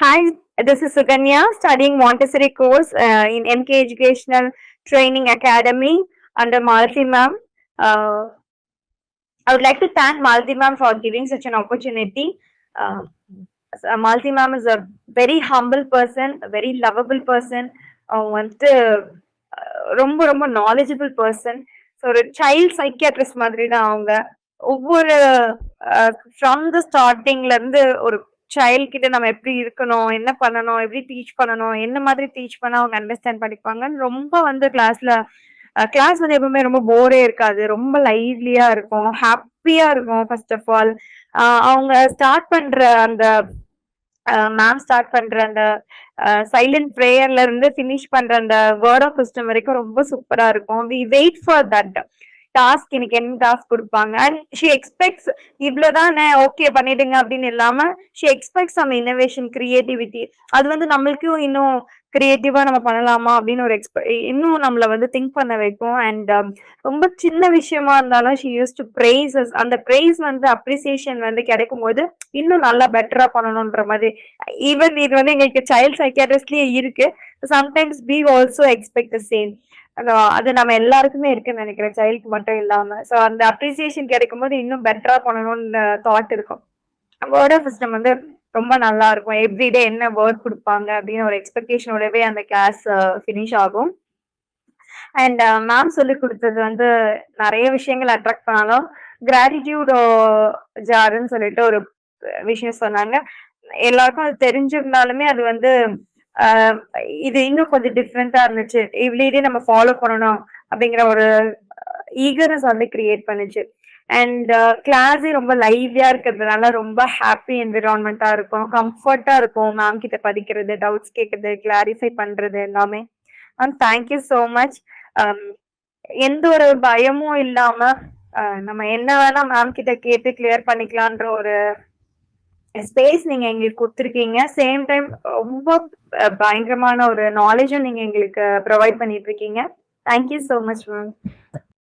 Hi, this is Suganya studying Montessori course in MK Educational Training Academy under Malati ma'am. I would like to thank Malati ma'am for giving such an opportunity. Uh, Malati ma'am is a very humble person, a very lovable person. வந்துட்டு ரொம்ப ரொம்ப knowledgeable person. So ஒரு child psychiatrist மாதிரி தான் அவங்க. ஒவ்வொரு from the ஸ்டார்டிங்ல இருந்து ஒரு சைல்ட் கிட்ட நம்ம எப்படி இருக்கணும், என்ன பண்ணணும், எப்படி டீச் பண்ணணும், என்ன மாதிரி டீச் பண்ணா அவங்க அண்டர்ஸ்டாண்ட் பண்ணிப்பாங்கன்னு ரொம்ப வந்து கிளாஸ் வந்து எப்பவுமே ரொம்ப போரே இருக்காது. ரொம்ப லைவ்லியா இருக்கும், ஹாப்பியா இருக்கும். ஃபர்ஸ்ட் ஆஃப் ஆல் அவங்க ஸ்டார்ட் பண்ற அந்த மேம் ஸ்டார்ட் பண்ற அந்த சைலண்ட் ப்ரேயர்ல இருந்து ஃபினிஷ் பண்ற அந்த வேர்ட் ஆஃப் சிஸ்டம் வரைக்கும் ரொம்ப சூப்பரா இருக்கும். We wait for that task. இன்னைக்கு என்ன டாஸ்க் கொடுப்பாங்க அண்ட் ஷி எக்ஸ்பெக்ட்ஸ் இவ்வளவுதானே ஓகே பண்ணிடுங்க அப்படின்னு இல்லாம she expects some innovation creativity. அது வந்து நம்மளுக்கும் இன்னும் கிரியேட்டிவா நம்ம பண்ணலாமா அப்படின்னு ஒரு இன்னும் நம்மள வந்து திங்க் பண்ண வைக்கும். அண்ட் ரொம்ப சின்ன விஷயமா இருந்தாலும் ஷி யூஸ் டு பிரைஸ். அந்த பிரைஸ் வந்து அப்ரிசியேஷன் வந்து கிடைக்கும் போது இன்னும் நல்லா பெட்டரா பண்ணணும்ன்ற மாதிரி. ஈவன் இது வந்து எங்களுக்கு சைல்ட் சைக்கியாட்ரிஸ்ட்லயே இருக்கு. Sometimes we also expect the same. அது நம்ம எல்லாருக்குமே இருக்குன்னு நினைக்கிறேன், சைல்டுக்கு மட்டும் இல்லாம. ஸோ அந்த அப்ரிசியேஷன் கிடைக்கும் போது இன்னும் பெட்டரா பண்ணணும்னு தாட் இருக்கும். வேர்ட் ஆஃப் சிஸ்டம் வந்து ரொம்ப நல்லா இருக்கும். எவ்ரிடே என்ன வேர்ட் கொடுப்பாங்க அப்படின்னு ஒரு எக்ஸ்பெக்டேஷனோடவே அந்த கிளாஸ் ஃபினிஷ் ஆகும். அண்ட் மேம் சொல்லி கொடுத்தது வந்து நிறைய விஷயங்கள் அட்ராக்ட் பண்ணாலும் கிராட்டிடியூட் ஜாருன்னு சொல்லிட்டு ஒரு விஷயம் சொன்னாங்க. எல்லாருக்கும் அது தெரிஞ்சிருந்தாலுமே அது வந்து இது இன்னும் கொஞ்சம் டிஃப்ரெண்டா இருந்துச்சு. எவ்ரிடே நம்ம ஃபாலோ பண்ணணும் அப்படிங்கிற ஒரு ஈகர்னஸ் வந்து கிரியேட் பண்ணுச்சு. அண்ட் கிளாஸே ரொம்ப லைவ்லியா இருக்கிறதுனால ரொம்ப ஹாப்பி என்விரான்மெண்டா இருக்கும், கம்ஃபர்ட்டா இருக்கும். மேம் கிட்ட படிக்கிறது, டவுட்ஸ் கேட்கறது, கிளாரிஃபை பண்றது எல்லாமே. Thank you so much. எந்த ஒரு பயமும் இல்லாம நம்ம என்ன வேணா மேம் கிட்ட கேட்டு கிளியர் பண்ணிக்கலான்ற ஒரு ஸ்பேஸ் நீங்க எங்களுக்கு கொடுத்துருக்கீங்க. சேம் டைம் ரொம்ப பயங்கரமான ஒரு நாலேஜும் நீங்க எங்களுக்கு ப்ரொவைட் பண்ணிட்டு இருக்கீங்க. Thank you so much ma'am.